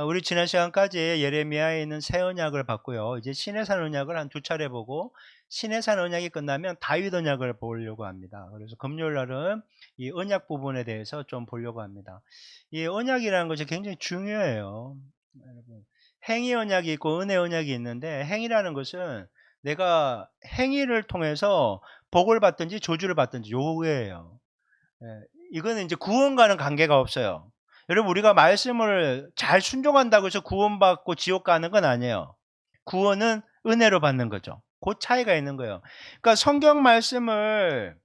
우리 지난 시간까지 예레미야에 있는 새 언약을 봤고요. 이제 신해산 언약을 한 두 차례 보고 신해산 언약이 끝나면 다윗 언약을 보려고 합니다. 그래서 금요일 날은 이 언약 부분에 대해서 좀 보려고 합니다. 이 언약이라는 것이 굉장히 중요해요. 여러분, 행위 언약이 있고 은혜 언약이 있는데 행위라는 것은 내가 행위를 통해서 복을 받든지 저주를 받든지 요거예요. 예. 이거는 이제 구원과는 관계가 없어요. 여러분 우리가 말씀을 잘 순종한다고 해서 구원받고 지옥 가는 건 아니에요. 구원은 은혜로 받는 거죠. 그 차이가 있는 거예요. 그러니까 성경 말씀을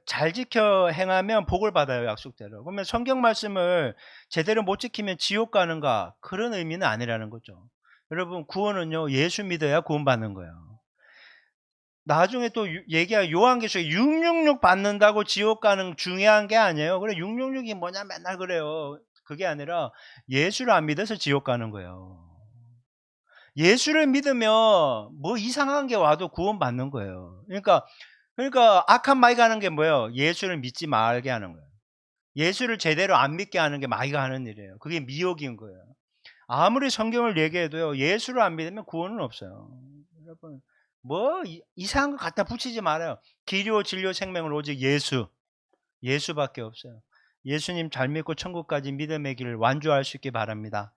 잘 지켜 행하면 복을 받아요, 약속대로. 그러면 성경 말씀을 제대로 못 지키면 지옥 가는가? 그런 의미는 아니라는 거죠. 여러분 구원은요, 예수 믿어야 구원받는 거예요. 나중에 또 얘기한 요한계시록에 666 받는다고 지옥 가는 중요한 게 아니에요. 그래 666이 뭐냐 맨날 그래요. 그게 아니라 예수를 안 믿어서 지옥 가는 거예요. 예수를 믿으면 뭐 이상한 게 와도 구원받는 거예요. 그러니까 악한 마귀가 하는 게 뭐예요? 예수를 믿지 말게 하는 거예요. 예수를 제대로 안 믿게 하는 게 마귀가 하는 일이에요. 그게 미혹인 거예요. 아무리 성경을 얘기해도요, 예수를 안 믿으면 구원은 없어요. 여러분, 뭐 이상한 거 갖다 붙이지 말아요. 기료, 진료, 생명은 오직 예수, 예수밖에 없어요. 예수님 잘 믿고 천국까지 믿음의 길을 완주할 수 있기 바랍니다.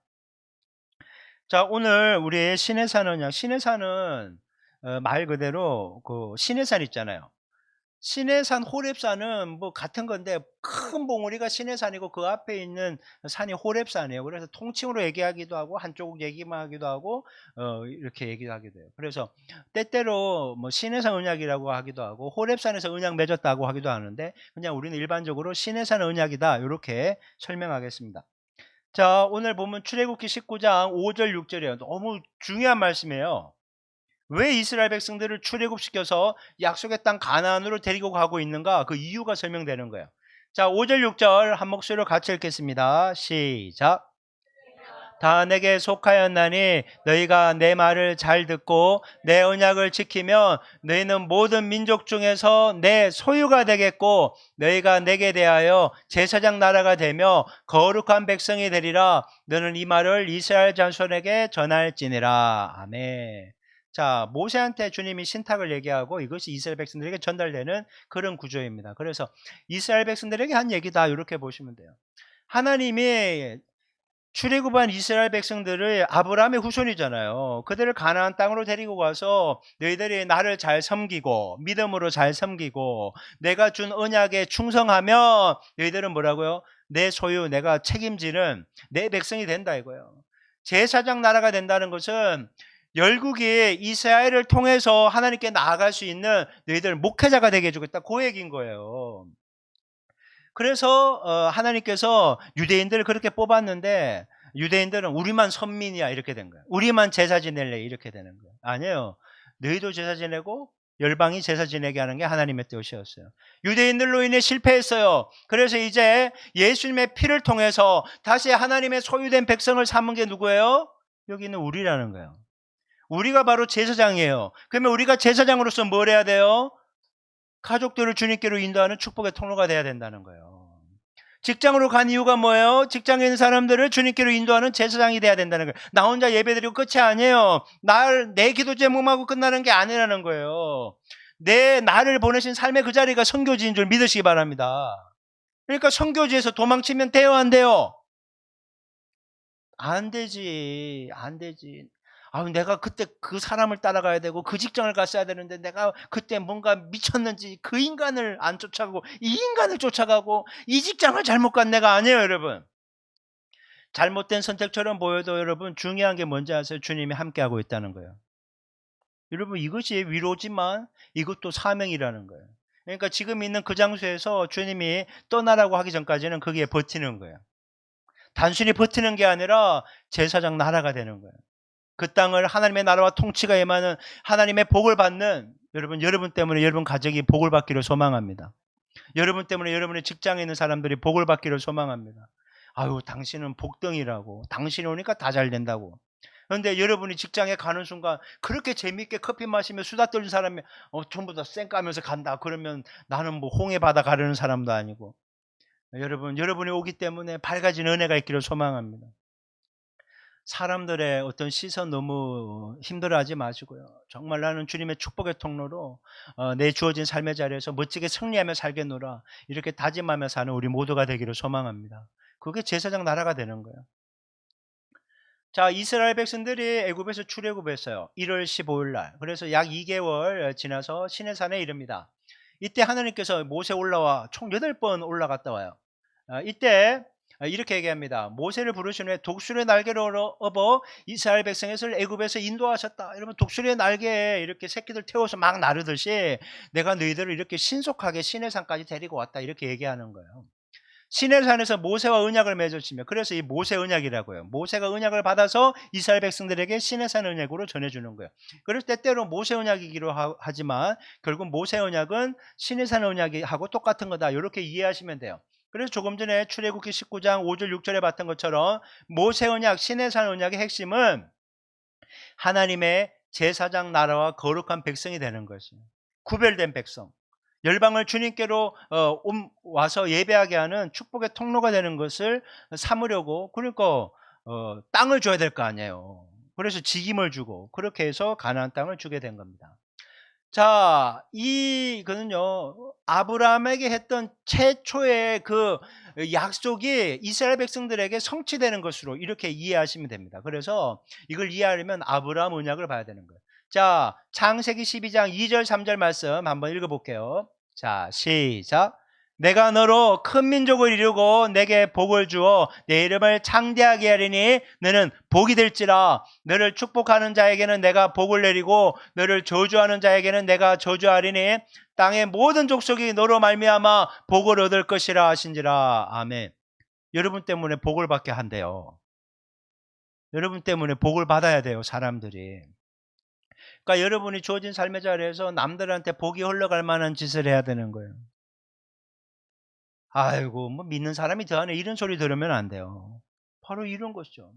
자, 오늘 우리 신해산 언약, 신해산은 말 그대로 그 신해산 있잖아요. 신해산, 호렙산은 뭐 같은 건데 큰 봉우리가 신해산이고 그 앞에 있는 산이 호렙산이에요. 그래서 통칭으로 얘기하기도 하고 한쪽 얘기만 하기도 하고 이렇게 얘기도 하기도 해요. 그래서 때때로 뭐 신해산 언약이라고 하기도 하고 호렙산에서 언약 맺었다고 하기도 하는데 그냥 우리는 일반적으로 신해산 언약이다 이렇게 설명하겠습니다. 자, 오늘 보면 출애굽기 19장 5절 6절이에요. 너무 중요한 말씀이에요. 왜 이스라엘 백성들을 출애굽시켜서 약속의 땅 가나안으로 데리고 가고 있는가? 그 이유가 설명되는 거예요. 자, 5절 6절 한 목소리로 같이 읽겠습니다. 시작. 다 내게 속하였나니 너희가 내 말을 잘 듣고 내 언약을 지키면 너희는 모든 민족 중에서 내 소유가 되겠고 너희가 내게 대하여 제사장 나라가 되며 거룩한 백성이 되리라. 너는 이 말을 이스라엘 자손에게 전할지니라. 아멘. 자, 모세한테 주님이 신탁을 얘기하고 이것이 이스라엘 백성들에게 전달되는 그런 구조입니다. 그래서 이스라엘 백성들에게 한 얘기다 이렇게 보시면 돼요. 하나님이 출애굽한 이스라엘 백성들을 아브라함의 후손이잖아요. 그들을 가나안 땅으로 데리고 가서 너희들이 나를 잘 섬기고 믿음으로 잘 섬기고 내가 준 언약에 충성하면 너희들은 뭐라고요? 내 소유, 내가 책임지는 내 백성이 된다 이거예요. 제사장 나라가 된다는 것은 열국이 이스라엘을 통해서 하나님께 나아갈 수 있는 너희들 목회자가 되게 해주겠다 그 얘기인 거예요. 그래서 하나님께서 유대인들을 그렇게 뽑았는데 유대인들은 우리만 선민이야 이렇게 된 거예요. 우리만 제사 지낼래 이렇게 되는 거예요. 아니에요. 너희도 제사 지내고 열방이 제사 지내게 하는 게 하나님의 뜻이었어요. 유대인들로 인해 실패했어요. 그래서 이제 예수님의 피를 통해서 다시 하나님의 소유된 백성을 삼은 게 누구예요? 여기는 우리라는 거예요. 우리가 바로 제사장이에요. 그러면 우리가 제사장으로서 뭘 해야 돼요? 가족들을 주님께로 인도하는 축복의 통로가 돼야 된다는 거예요. 직장으로 간 이유가 뭐예요? 직장에 있는 사람들을 주님께로 인도하는 제사장이 돼야 된다는 거예요. 나 혼자 예배드리고 끝이 아니에요. 내 기도 제목하고 끝나는 게 아니라는 거예요. 나를 보내신 삶의 그 자리가 선교지인 줄 믿으시기 바랍니다. 그러니까 선교지에서 도망치면 돼요, 안 돼요? 안 되지. 안 되지. 내가 그때 그 사람을 따라가야 되고 그 직장을 갔어야 되는데 내가 그때 뭔가 미쳤는지 그 인간을 안 쫓아가고 이 인간을 쫓아가고 이 직장을 잘못 간 내가 아니에요, 여러분. 잘못된 선택처럼 보여도 여러분 중요한 게 뭔지 아세요? 주님이 함께하고 있다는 거예요. 여러분 이것이 위로지만 이것도 사명이라는 거예요. 그러니까 지금 있는 그 장소에서 주님이 떠나라고 하기 전까지는 거기에 버티는 거예요. 단순히 버티는 게 아니라 제사장 나라가 되는 거예요. 그 땅을 하나님의 나라와 통치가 임하는 하나님의 복을 받는 여러분 때문에 여러분 가족이 복을 받기를 소망합니다. 여러분 때문에 여러분의 직장에 있는 사람들이 복을 받기를 소망합니다. 아유, 당신은 복덩이라고. 당신이 오니까 다 잘 된다고. 그런데 여러분이 직장에 가는 순간 그렇게 재미있게 커피 마시며 수다 떨는 사람이 전부 다 쌩까면서 간다. 그러면 나는 뭐 홍해 바다 가려는 사람도 아니고. 여러분이 오기 때문에 밝아진 은혜가 있기를 소망합니다. 사람들의 어떤 시선 너무 힘들어하지 마시고요. 정말 나는 주님의 축복의 통로로 내 주어진 삶의 자리에서 멋지게 승리하며 살겠노라. 이렇게 다짐하며 사는 우리 모두가 되기를 소망합니다. 그게 제사장 나라가 되는 거예요. 자, 이스라엘 백성들이 애굽에서 출애굽했어요. 1월 15일 날. 그래서 약 2개월 지나서 시내산에 이릅니다. 이때 하나님께서 모세 올라와 총 8번 올라갔다 와요. 이때 이렇게 얘기합니다. 모세를 부르신 후에 독수리의 날개를 업어 이스라엘 백성에서 애굽에서 인도하셨다. 여러분, 독수리의 날개에 이렇게 새끼들 태워서 막 나르듯이 내가 너희들을 이렇게 신속하게 시내산까지 데리고 왔다. 이렇게 얘기하는 거예요. 시내산에서 모세와 언약을 맺었으며, 그래서 이 모세 언약이라고요. 모세가 언약을 받아서 이스라엘 백성들에게 시내산 언약으로 전해주는 거예요. 그래서 때때로 모세 언약이기도 하지만 결국 모세 언약은 시내산 언약하고 똑같은 거다. 이렇게 이해하시면 돼요. 그래서 조금 전에 출애굽기 19장 5절 6절에 봤던 것처럼 모세 언약, 시내산 언약의 핵심은 하나님의 제사장 나라와 거룩한 백성이 되는 것이에요. 구별된 백성. 열방을 주님께로 와서 예배하게 하는 축복의 통로가 되는 것을 삼으려고, 그러니까 땅을 줘야 될 거 아니에요. 그래서 직임을 주고 그렇게 해서 가나안 땅을 주게 된 겁니다. 자, 이거는요, 아브라함에게 했던 최초의 그 약속이 이스라엘 백성들에게 성취되는 것으로 이렇게 이해하시면 됩니다. 그래서 이걸 이해하려면 아브라함 언약을 봐야 되는 거예요. 자, 창세기 12장 2절 3절 말씀 한번 읽어볼게요. 자, 시작. 내가 너로 큰 민족을 이루고 내게 복을 주어 내 이름을 창대하게 하리니 너는 복이 될지라. 너를 축복하는 자에게는 내가 복을 내리고 너를 저주하는 자에게는 내가 저주하리니 땅의 모든 족속이 너로 말미암아 복을 얻을 것이라 하신지라. 아멘. 여러분 때문에 복을 받게 한대요. 여러분 때문에 복을 받아야 돼요, 사람들이. 그러니까 여러분이 주어진 삶의 자리에서 남들한테 복이 흘러갈 만한 짓을 해야 되는 거예요. 아이고, 뭐 믿는 사람이 더하네, 이런 소리 들으면 안 돼요. 바로 이런 것이죠.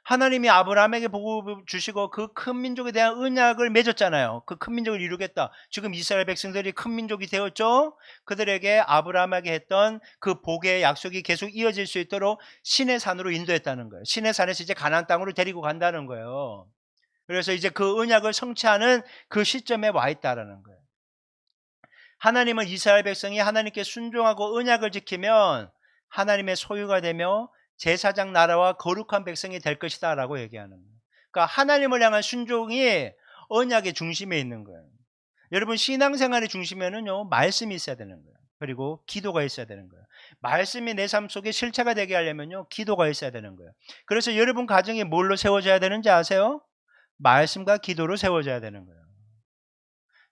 하나님이 아브라함에게 복을 주시고 그 큰 민족에 대한 언약을 맺었잖아요. 그 큰 민족을 이루겠다. 지금 이스라엘 백성들이 큰 민족이 되었죠. 그들에게 아브라함에게 했던 그 복의 약속이 계속 이어질 수 있도록 신의 산으로 인도했다는 거예요. 신의 산에서 이제 가나안 땅으로 데리고 간다는 거예요. 그래서 이제 그 언약을 성취하는 그 시점에 와 있다라는 거예요. 하나님은 이스라엘 백성이 하나님께 순종하고 언약을 지키면 하나님의 소유가 되며 제사장 나라와 거룩한 백성이 될 것이다 라고 얘기하는 거예요. 그러니까 하나님을 향한 순종이 언약의 중심에 있는 거예요. 여러분, 신앙생활의 중심에는요, 말씀이 있어야 되는 거예요. 그리고 기도가 있어야 되는 거예요. 말씀이 내 삶 속에 실체가 되게 하려면요, 기도가 있어야 되는 거예요. 그래서 여러분 가정이 뭘로 세워져야 되는지 아세요? 말씀과 기도로 세워져야 되는 거예요.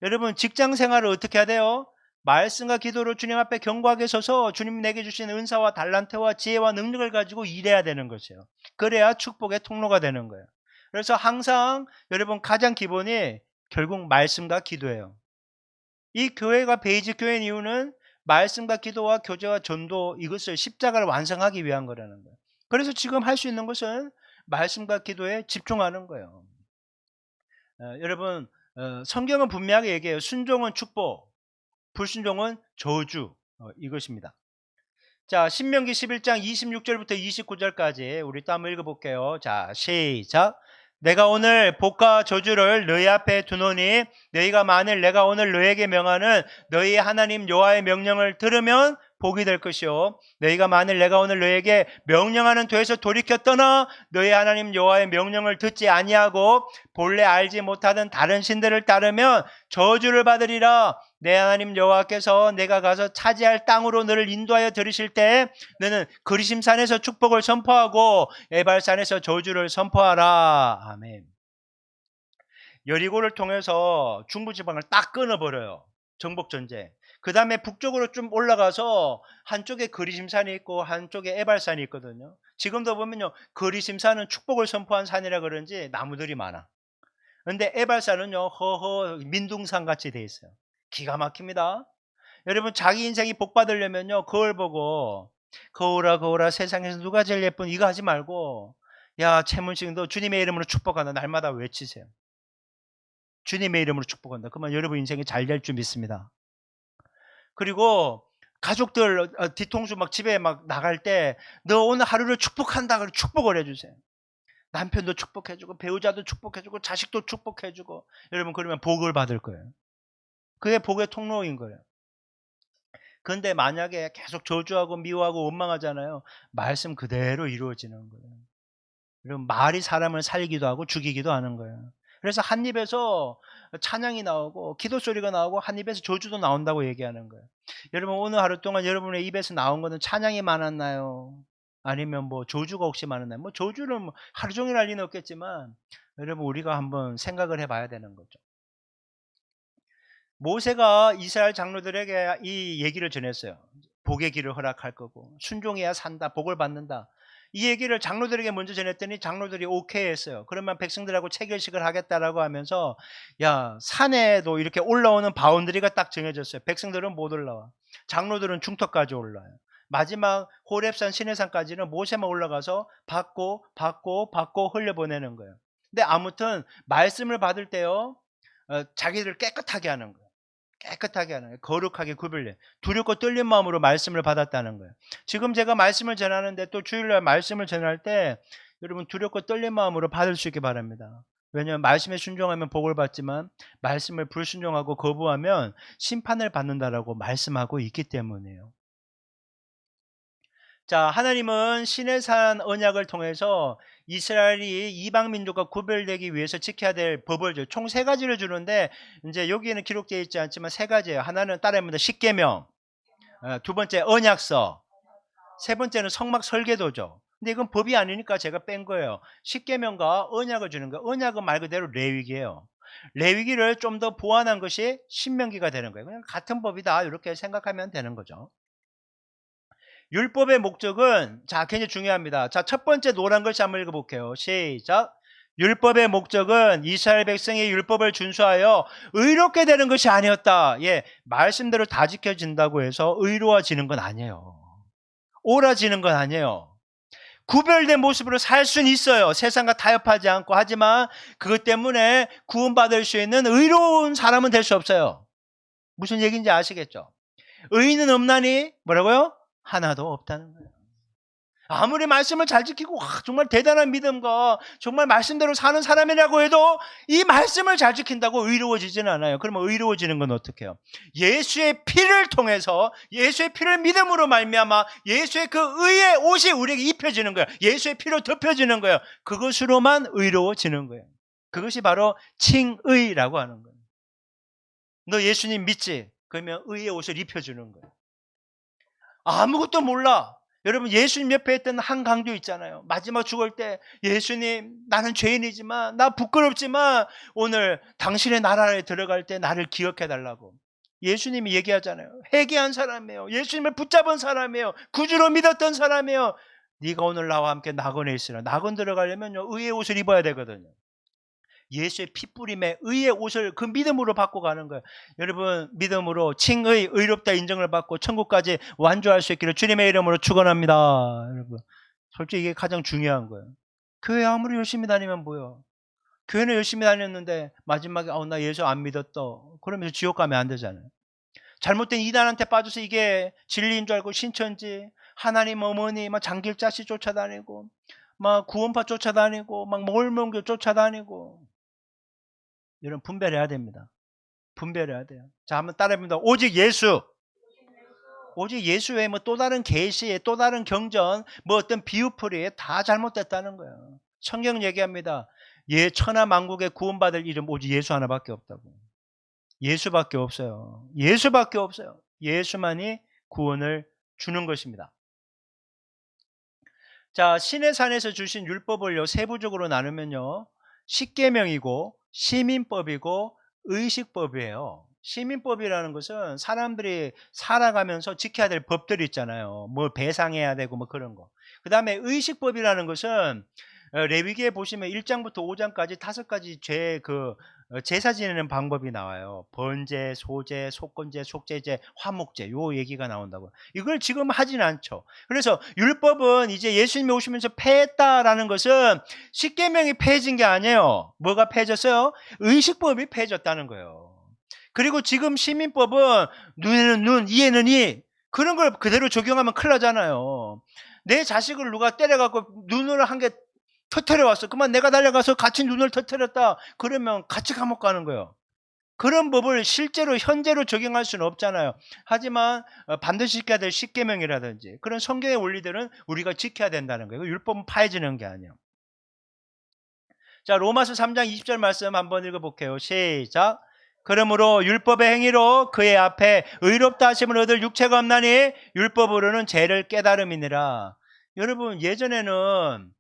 여러분, 직장 생활을 어떻게 해야 돼요? 말씀과 기도로 주님 앞에 견고하게 서서 주님 내게 주신 은사와 달란트와 지혜와 능력을 가지고 일해야 되는 것이에요. 그래야 축복의 통로가 되는 거예요. 그래서 항상 여러분, 가장 기본이 결국 말씀과 기도예요. 이 교회가 베이직 교회인 이유는 말씀과 기도와 교제와 전도, 이것을 십자가를 완성하기 위한 거라는 거예요. 그래서 지금 할 수 있는 것은 말씀과 기도에 집중하는 거예요. 여러분, 성경은 분명하게 얘기해요. 순종은 축복, 불순종은 저주, 이것입니다. 자, 신명기 11장 26절부터 29절까지 우리 또 한번 읽어볼게요. 자, 시작. 내가 오늘 복과 저주를 너희 앞에 두노니 너희가 만일 내가 오늘 너희에게 명하는 너희 하나님 여호와의 명령을 들으면 복이 될 것이요, 너희가 만일 내가 오늘 너희에게 명령하는 뒤에서 돌이켜 떠나 너희 하나님 여호와의 명령을 듣지 아니하고 본래 알지 못하던 다른 신들을 따르면 저주를 받으리라. 내 하나님 여호와께서 내가 가서 차지할 땅으로 너를 인도하여 들이실 때 너는 그리심산에서 축복을 선포하고 에발산에서 저주를 선포하라. 아멘. 여리고를 통해서 중부지방을 딱 끊어버려요. 정복전쟁. 그 다음에 북쪽으로 좀 올라가서 한쪽에 그리심산이 있고 한쪽에 에발산이 있거든요. 지금도 보면요, 그리심산은 축복을 선포한 산이라 그런지 나무들이 많아. 근데 에발산은요, 허허 민둥산 같이 돼 있어요. 기가 막힙니다. 여러분, 자기 인생이 복 받으려면요, 거울 보고 거울아 거울아 세상에서 누가 제일 예쁜, 이거 하지 말고, 야 최문식 너 주님의 이름으로 축복한다 날마다 외치세요. 주님의 이름으로 축복한다. 그러면 여러분 인생이 잘 될 줄 믿습니다. 그리고 가족들 뒤통수 막 집에 막 나갈 때 너 오늘 하루를 축복한다 그래 축복을 해주세요. 남편도 축복해주고 배우자도 축복해주고 자식도 축복해주고 여러분 그러면 복을 받을 거예요. 그게 복의 통로인 거예요. 근데 만약에 계속 저주하고 미워하고 원망하잖아요. 말씀 그대로 이루어지는 거예요. 여러분 말이 사람을 살기도 하고 죽이기도 하는 거예요. 그래서 한 입에서 찬양이 나오고 기도 소리가 나오고 한 입에서 저주도 나온다고 얘기하는 거예요. 여러분 오늘 하루 동안 여러분의 입에서 나온 거는 찬양이 많았나요? 아니면 뭐 저주가 혹시 많았나요? 뭐 저주는 뭐 하루 종일 할 리는 없겠지만 여러분 우리가 한번 생각을 해봐야 되는 거죠. 모세가 이스라엘 장로들에게 이 얘기를 전했어요. 복의 길을 허락할 거고 순종해야 산다, 복을 받는다. 이 얘기를 장로들에게 먼저 전했더니 장로들이 오케이 했어요. 그러면 백성들하고 체결식을 하겠다라고 하면서 야 산에도 이렇게 올라오는 바운드리가 딱 정해졌어요. 백성들은 못 올라와. 장로들은 중턱까지 올라와요. 마지막 호렙산 시내산까지는 모세만 올라가서 받고 흘려보내는 거예요. 근데 아무튼 말씀을 받을 때요 자기를 깨끗하게 하는 거예요. 깨끗하게 하는 거예요. 거룩하게 구별해. 두렵고 떨린 마음으로 말씀을 받았다는 거예요. 지금 제가 말씀을 전하는데 또 주일날 말씀을 전할 때 여러분 두렵고 떨린 마음으로 받을 수 있게 바랍니다. 왜냐하면 말씀에 순종하면 복을 받지만 말씀을 불순종하고 거부하면 심판을 받는다라고 말씀하고 있기 때문이에요. 자, 하나님은 시내산 언약을 통해서 이스라엘이 이방 민족과 구별되기 위해서 지켜야 될 법을 줘요. 총 3가지를 주는데 이제 여기에는 기록되어 있지 않지만 3가지예요. 하나는 따라합니다. 십계명, 두 번째 언약서, 세 번째는 성막 설계도죠. 근데 이건 법이 아니니까 제가 뺀 거예요. 십계명과 언약을 주는 거예요. 언약은 말 그대로 레위기예요. 레위기를 좀 더 보완한 것이 신명기가 되는 거예요. 그냥 같은 법이다 이렇게 생각하면 되는 거죠. 율법의 목적은 자 굉장히 중요합니다. 자, 첫 번째 노란 글씨 한번 읽어볼게요. 시작. 율법의 목적은 이스라엘 백성이 율법을 준수하여 의롭게 되는 것이 아니었다. 예, 말씀대로 다 지켜진다고 해서 의로워지는 건 아니에요. 옳아지는 건 아니에요. 구별된 모습으로 살 수는 있어요. 세상과 타협하지 않고. 하지만 그것 때문에 구원받을 수 있는 의로운 사람은 될 수 없어요. 무슨 얘기인지 아시겠죠? 의인은 없나니 뭐라고요? 하나도 없다는 거예요. 아무리 말씀을 잘 지키고 정말 대단한 믿음과 정말 말씀대로 사는 사람이라고 해도 이 말씀을 잘 지킨다고 의로워지지는 않아요. 그러면 의로워지는 건 어떻게 해요? 예수의 피를 통해서 예수의 피를 믿음으로 말미암아 예수의 그 의의 옷이 우리에게 입혀지는 거예요. 예수의 피로 덮여지는 거예요. 그것으로만 의로워지는 거예요. 그것이 바로 칭의라고 하는 거예요. 너 예수님 믿지? 그러면 의의 옷을 입혀주는 거예요. 아무것도 몰라. 여러분 예수님 옆에 있던 한 강조 있잖아요. 마지막 죽을 때 예수님 나는 죄인이지만 나 부끄럽지만 오늘 당신의 나라에 들어갈 때 나를 기억해 달라고. 예수님이 얘기하잖아요. 회개한 사람이에요. 예수님을 붙잡은 사람이에요. 구주로 믿었던 사람이에요. 네가 오늘 나와 함께 낙원에 있으라. 낙원 들어가려면요 의의 옷을 입어야 되거든요. 예수의 피뿌림에 의의 옷을 그 믿음으로 받고 가는 거예요. 여러분 믿음으로 칭의 의롭다 인정을 받고 천국까지 완주할 수 있기를 주님의 이름으로 축원합니다. 여러분 솔직히 이게 가장 중요한 거예요. 교회 아무리 열심히 다니면 뭐예요? 교회는 열심히 다녔는데 마지막에 나 예수 안 믿었다 그러면서 지옥 가면 안 되잖아요. 잘못된 이단한테 빠져서 이게 진리인 줄 알고 신천지 하나님 어머니 막 장길자씨 쫓아다니고 막 구원파 쫓아다니고 막 몰몬교 쫓아다니고 여러분 분별해야 됩니다. 분별해야 돼요. 자, 한번 따라해봅니다. 오직 예수. 오직 예수 외에 뭐 또 다른 계시, 또 다른 경전, 뭐 어떤 비유풀이 다 잘못됐다는 거예요. 성경 얘기합니다. 천하 만국에 구원받을 이름 오직 예수 하나밖에 없다고. 예수밖에 없어요. 예수밖에 없어요. 예수만이 구원을 주는 것입니다. 자, 시내산에서 주신 율법을요 세부적으로 나누면요 십계명이고 시민법이고 의식법이에요. 시민법이라는 것은 사람들이 살아가면서 지켜야 될 법들이 있잖아요. 뭐 배상해야 되고 뭐 그런 거. 그 다음에 의식법이라는 것은 레위기에 보시면 1장부터 5장까지 5가지 제사 지내는 방법이 나와요. 번제, 소제, 속건제, 속죄제, 화목제 요 얘기가 나온다고요. 이걸 지금 하진 않죠. 그래서 율법은 이제 예수님이 오시면서 폐했다라는 것은 십계명이 폐해진 게 아니에요. 뭐가 폐해졌어요? 의식법이 폐해졌다는 거예요. 그리고 지금 시민법은 눈에는 눈, 이에는 이 그런 걸 그대로 적용하면 큰일 나잖아요. 내 자식을 누가 때려갖고 눈으로 한 개 터뜨려 왔어. 그만 내가 달려가서 같이 눈을 터뜨렸다. 그러면 같이 감옥 가는 거예요. 그런 법을 실제로 현재로 적용할 수는 없잖아요. 하지만 반드시 지켜야 될 십계명이라든지 그런 성경의 원리들은 우리가 지켜야 된다는 거예요. 율법은 파해지는 게 아니에요. 자, 로마서 3장 20절 말씀 한번 읽어볼게요. 시작. 그러므로 율법의 행위로 그의 앞에 의롭다 하심을 얻을 육체가 없나니 율법으로는 죄를 깨달음이니라. 여러분, 예전에는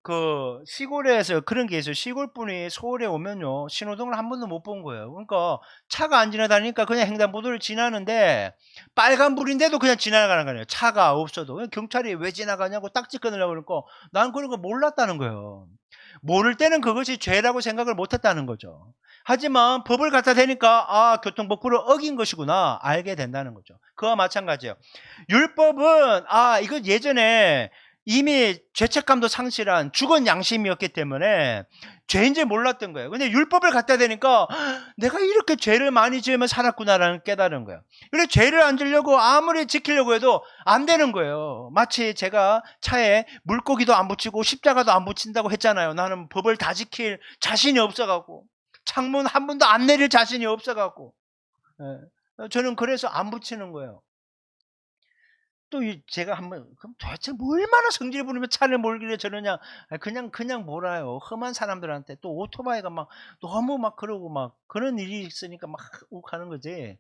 그 시골에서 그런 게 있어요. 시골분이 서울에 오면요, 신호등을 한 번도 못 본 거예요. 그러니까 차가 안 지나다니까 그냥 횡단보도를 지나는데 빨간불인데도 그냥 지나가는 거예요. 차가 없어도. 경찰이 왜 지나가냐고 딱지 끊으려고 그러니까 난 그런 거 몰랐다는 거예요. 모를 때는 그것이 죄라고 생각을 못 했다는 거죠. 하지만 법을 갖다 대니까 아, 교통법규를 어긴 것이구나 알게 된다는 거죠. 그와 마찬가지예요. 율법은 아, 이거 예전에 이미 죄책감도 상실한 죽은 양심이었기 때문에 죄인지 몰랐던 거예요. 근데 율법을 갖다 대니까 내가 이렇게 죄를 많이 지으면 살았구나라는 깨달은 거예요. 그래 죄를 안 지려고 아무리 지키려고 해도 안 되는 거예요. 마치 제가 차에 물고기도 안 붙이고 십자가도 안 붙인다고 했잖아요. 나는 법을 다 지킬 자신이 없어갖고 창문 한 번도 안 내릴 자신이 없어갖고 저는 그래서 안 붙이는 거예요. 또 제가 한번 그럼 도대체 뭐 얼마나 성질 부리면 차를 몰길래 저러냐. 그냥 몰아요. 험한 사람들한테. 또 오토바이가 막 너무 막 그러고 막 그런 일이 있으니까 막 욱하는 거지.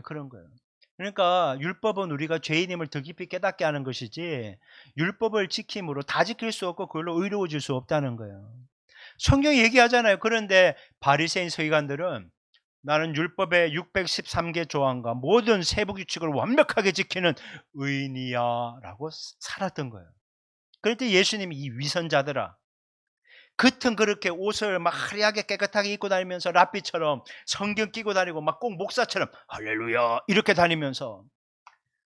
그런 거예요. 그러니까 율법은 우리가 죄인임을 더 깊이 깨닫게 하는 것이지 율법을 지킴으로 다 지킬 수 없고 그걸로 의로워질 수 없다는 거예요. 성경이 얘기하잖아요. 그런데 바리새인 서기관들은 나는 율법의 613개 조항과 모든 세부 규칙을 완벽하게 지키는 의인이야 라고 살았던 거예요. 그럴 때 예수님이 이 위선자들아, 겉은 그렇게 옷을 막 화려하게 깨끗하게 입고 다니면서 랍비처럼 성경 끼고 다니고 막 꼭 목사처럼 할렐루야 이렇게 다니면서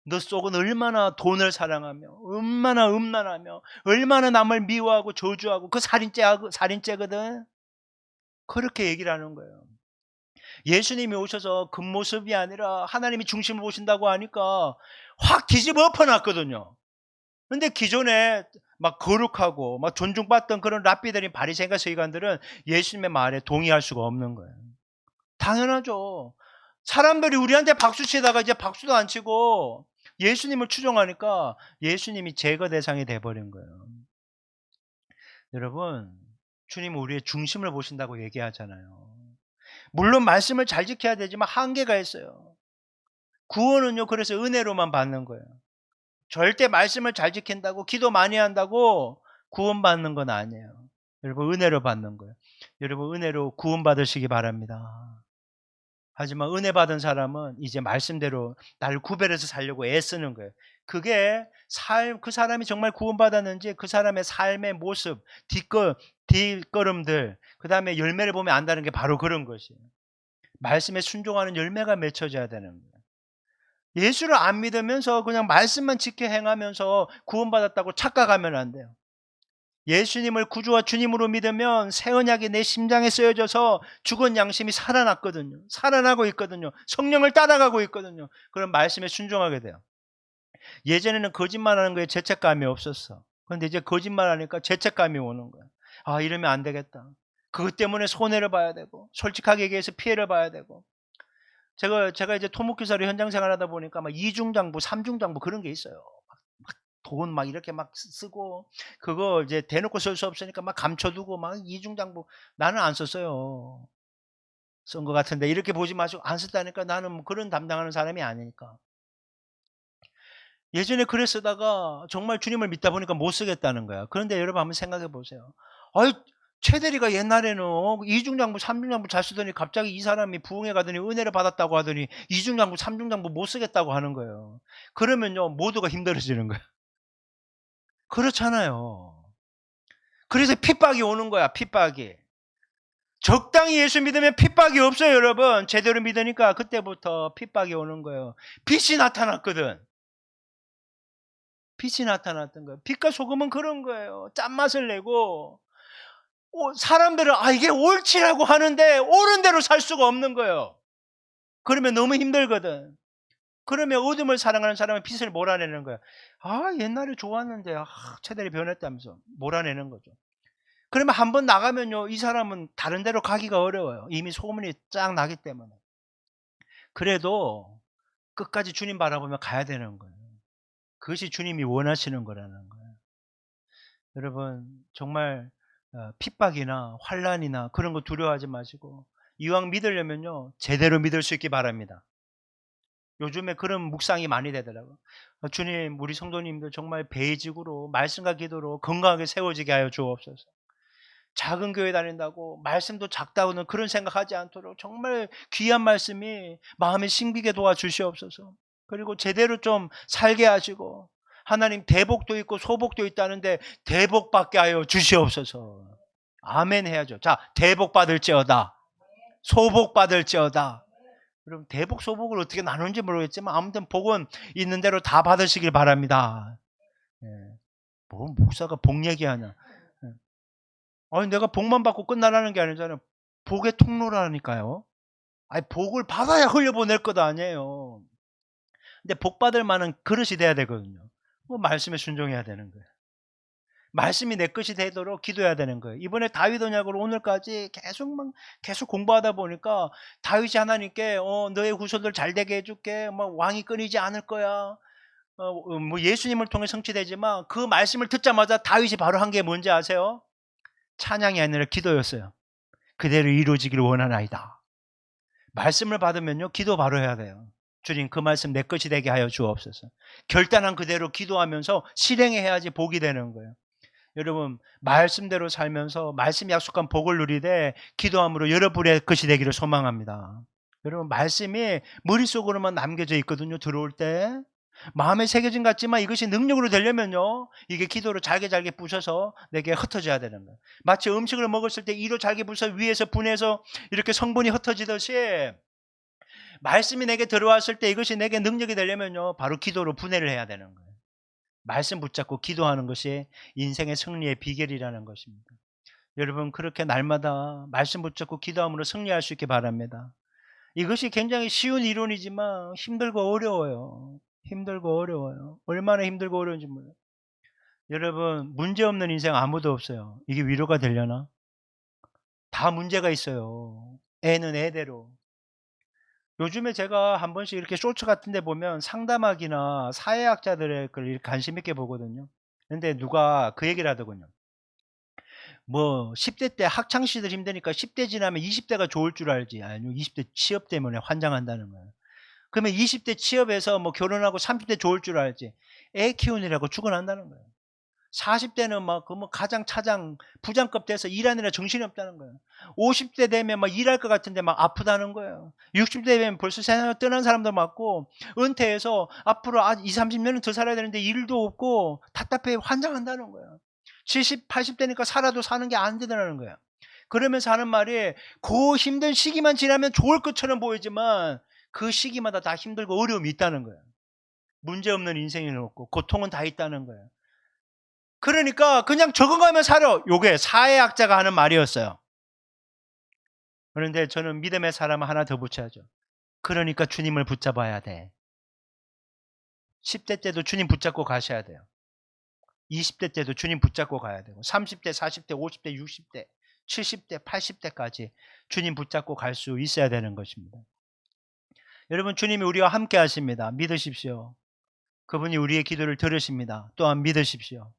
너 속은 얼마나 돈을 사랑하며 얼마나 음란하며 얼마나 남을 미워하고 저주하고 그 살인죄거든. 그렇게 얘기를 하는 거예요. 예수님이 오셔서 겉모습이 아니라 하나님이 중심을 보신다고 하니까 확 뒤집어 엎어놨거든요. 근데 기존에 막 거룩하고 막 존중받던 그런 랍비들인 바리새인과 서기관들은 예수님의 말에 동의할 수가 없는 거예요. 당연하죠. 사람들이 우리한테 박수 치다가 이제 박수도 안 치고 예수님을 추종하니까 예수님이 제거 대상이 돼버린 거예요. 여러분, 주님은 우리의 중심을 보신다고 얘기하잖아요. 물론 말씀을 잘 지켜야 되지만 한계가 있어요. 구원은요, 그래서 은혜로만 받는 거예요. 절대 말씀을 잘 지킨다고 기도 많이 한다고 구원받는 건 아니에요. 여러분, 은혜로 받는 거예요. 여러분, 은혜로 구원받으시기 바랍니다. 하지만 은혜 받은 사람은 이제 말씀대로 나를 구별해서 살려고 애쓰는 거예요. 그게 그 사람이 정말 구원받았는지 그 사람의 삶의 모습, 뒷걸음들, 그 다음에 열매를 보면 안다는 게 바로 그런 것이에요. 말씀에 순종하는 열매가 맺혀져야 되는 거예요. 예수를 안 믿으면서 그냥 말씀만 지켜 행하면서 구원받았다고 착각하면 안 돼요. 예수님을 구주와 주님으로 믿으면 새 언약이 내 심장에 쓰여져서 죽은 양심이 살아났거든요. 살아나고 있거든요. 성령을 따라가고 있거든요. 그런 말씀에 순종하게 돼요. 예전에는 거짓말하는 거에 죄책감이 없었어. 그런데 이제 거짓말하니까 죄책감이 오는 거야. 아, 이러면 안 되겠다. 그것 때문에 손해를 봐야 되고 솔직하게 얘기해서 피해를 봐야 되고. 제가 이제 토목기사로 현장 생활하다 보니까 막 이중장부, 삼중장부 그런 게 있어요. 돈 막 이렇게 막 쓰고 그거 이제 대놓고 쓸 수 없으니까 막 감춰두고 막 이중장부 나는 안 썼어요. 쓴 것 같은데 이렇게 보지 마시고 안 썼다니까 나는 뭐 그런 담당하는 사람이 아니니까. 예전에 그래 쓰다가 정말 주님을 믿다 보니까 못 쓰겠다는 거야. 그런데 여러분 한번 생각해 보세요. 아이 최대리가 옛날에는 이중장부, 삼중장부 잘 쓰더니 갑자기 이 사람이 부흥회 가더니 은혜를 받았다고 하더니 이중장부, 삼중장부 못 쓰겠다고 하는 거예요. 그러면요 모두가 힘들어지는 거예요. 그렇잖아요. 그래서 핍박이 오는 거야, 핍박이. 적당히 예수 믿으면 핍박이 없어요, 여러분. 제대로 믿으니까 그때부터 핍박이 오는 거예요. 빛이 나타났거든. 빛이 나타났던 거예요. 빛과 소금은 그런 거예요. 짠맛을 내고 사람들은 이게 옳지라고 하는데 옳은 대로 살 수가 없는 거예요. 그러면 너무 힘들거든. 그러면 어둠을 사랑하는 사람은 빛을 몰아내는 거야. 옛날에 좋았는데 최대리 변했다면서 몰아내는 거죠. 그러면 한번 나가면요, 이 사람은 다른 데로 가기가 어려워요. 이미 소문이 쫙 나기 때문에. 그래도 끝까지 주님 바라보며 가야 되는 거예요. 그것이 주님이 원하시는 거라는 거예요. 여러분 정말 핍박이나 환난이나 그런 거 두려워하지 마시고 이왕 믿으려면요, 제대로 믿을 수 있기 바랍니다. 요즘에 그런 묵상이 많이 되더라고요. 주님, 우리 성도님들 정말 베이직으로 말씀과 기도로 건강하게 세워지게 하여 주옵소서. 작은 교회 다닌다고 말씀도 작다고는 그런 생각하지 않도록 정말 귀한 말씀이 마음에 심기게 도와주시옵소서. 그리고 제대로 좀 살게 하시고, 하나님 대복도 있고 소복도 있다는데 대복 받게 하여 주시옵소서. 아멘 해야죠. 자, 대복 받을지어다, 소복 받을지어다. 그럼 대복 소복을 어떻게 나누는지 모르겠지만 아무튼 복은 있는 대로 다 받으시길 바랍니다. 예. 뭐 목사가 복 얘기하냐. 예. 아니 내가 복만 받고 끝나라는 게 아니잖아요. 복의 통로라니까요. 아니 복을 받아야 흘려보낼 것 아니에요. 근데 복 받을 만한 그릇이 돼야 되거든요. 뭐 말씀에 순종해야 되는 거예요. 말씀이 내 것이 되도록 기도해야 되는 거예요. 이번에 다윗 언약으로 오늘까지 계속 공부하다 보니까 다윗이 하나님께 너의 후손들 잘 되게 해줄게. 막 왕이 끊이지 않을 거야. 뭐 예수님을 통해 성취되지만 그 말씀을 듣자마자 다윗이 바로 한 게 뭔지 아세요? 찬양이 아니라 기도였어요. 그대로 이루어지기를 원하나이다. 말씀을 받으면요, 기도 바로 해야 돼요. 주님, 그 말씀 내 것이 되게 하여 주옵소서. 결단한 그대로 기도하면서 실행해야지 복이 되는 거예요. 여러분, 말씀대로 살면서 말씀 약속한 복을 누리되 기도함으로 여러분의 것이 되기를 소망합니다. 여러분, 말씀이 머릿속으로만 남겨져 있거든요. 들어올 때 마음에 새겨진 것 같지만 이것이 능력으로 되려면요, 이게 기도로 잘게 부셔서 내게 흩어져야 되는 거예요. 마치 음식을 먹었을 때 이로 잘게 부서 위에서 분해서 이렇게 성분이 흩어지듯이 말씀이 내게 들어왔을 때 이것이 내게 능력이 되려면요, 바로 기도로 분해를 해야 되는 거예요. 말씀 붙잡고 기도하는 것이 인생의 승리의 비결이라는 것입니다. 여러분, 그렇게 날마다 말씀 붙잡고 기도함으로 승리할 수 있기 바랍니다. 이것이 굉장히 쉬운 이론이지만 힘들고 어려워요. 힘들고 어려워요. 얼마나 힘들고 어려운지 몰라요. 여러분, 문제 없는 인생 아무도 없어요. 이게 위로가 되려나? 다 문제가 있어요. 애는 애대로. 요즘에 제가 한 번씩 이렇게 쇼츠 같은 데 보면 상담학이나 사회학자들의 걸 이렇게 관심 있게 보거든요. 근데 누가 그 얘기를 하더군요. 뭐 10대 때 학창 시절 힘드니까 10대 지나면 20대가 좋을 줄 알지. 아니요. 20대 취업 때문에 환장한다는 거예요. 그러면 20대 취업해서 뭐 결혼하고 30대 좋을 줄 알지. 애 키우느라고 죽어난다는 거예요. 40대는 막 그 뭐 가장 차장 부장급 돼서 일하느라 정신이 없다는 거예요. 50대 되면 막 일할 것 같은데 막 아프다는 거예요. 60대 되면 벌써 세상을 떠난 사람도 많고 은퇴해서 앞으로 20-30년은 더 살아야 되는데 일도 없고 답답해 환장한다는 거예요. 70, 80대니까 살아도 사는 게 안 되더라는 거예요. 그러면서 하는 말이 그 힘든 시기만 지나면 좋을 것처럼 보이지만 그 시기마다 다 힘들고 어려움이 있다는 거예요. 문제 없는 인생은 없고 고통은 다 있다는 거예요. 그러니까 그냥 적응하며 살아. 요게 사회학자가 하는 말이었어요. 그런데 저는 믿음의 사람을 하나 더 붙여야죠. 그러니까 주님을 붙잡아야 돼. 10대 때도 주님 붙잡고 가셔야 돼요. 20대 때도 주님 붙잡고 가야 되고 30대, 40대, 50대, 60대, 70대, 80대까지 주님 붙잡고 갈 수 있어야 되는 것입니다. 여러분, 주님이 우리와 함께 하십니다. 믿으십시오. 그분이 우리의 기도를 들으십니다. 또한 믿으십시오.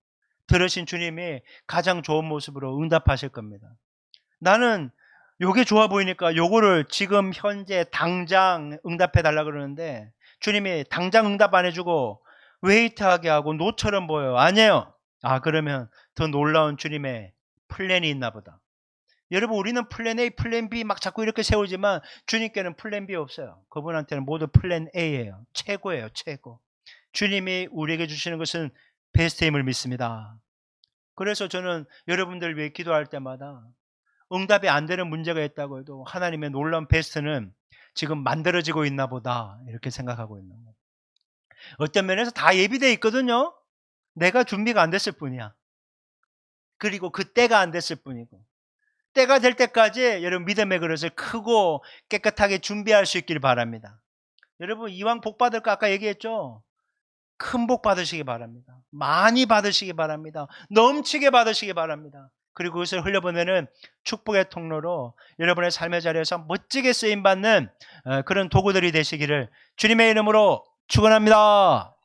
들으신 주님이 가장 좋은 모습으로 응답하실 겁니다. 나는 요게 좋아 보이니까 요거를 지금 현재 당장 응답해 달라 그러는데 주님이 당장 응답 안 해주고 웨이트하게 하고 노처럼 보여요. 아니에요. 그러면 더 놀라운 주님의 플랜이 있나 보다. 여러분, 우리는 플랜 A, 플랜 B 막 자꾸 이렇게 세우지만 주님께는 플랜 B 없어요. 그분한테는 모두 플랜 A예요. 최고예요. 최고. 주님이 우리에게 주시는 것은 베스트임을 믿습니다. 그래서 저는 여러분들 위해 기도할 때마다 응답이 안 되는 문제가 있다고 해도 하나님의 놀라운 베스트는 지금 만들어지고 있나 보다 이렇게 생각하고 있는 거예요. 어떤 면에서 다 예비되어 있거든요. 내가 준비가 안 됐을 뿐이야. 그리고 그 때가 안 됐을 뿐이고 때가 될 때까지 여러분 믿음의 그릇을 크고 깨끗하게 준비할 수 있길 바랍니다. 여러분, 이왕 복 받을 거 아까 얘기했죠. 큰 복 받으시기 바랍니다. 많이 받으시기 바랍니다. 넘치게 받으시기 바랍니다. 그리고 그것을 흘려보내는 축복의 통로로 여러분의 삶의 자리에서 멋지게 쓰임받는 그런 도구들이 되시기를 주님의 이름으로 축원합니다.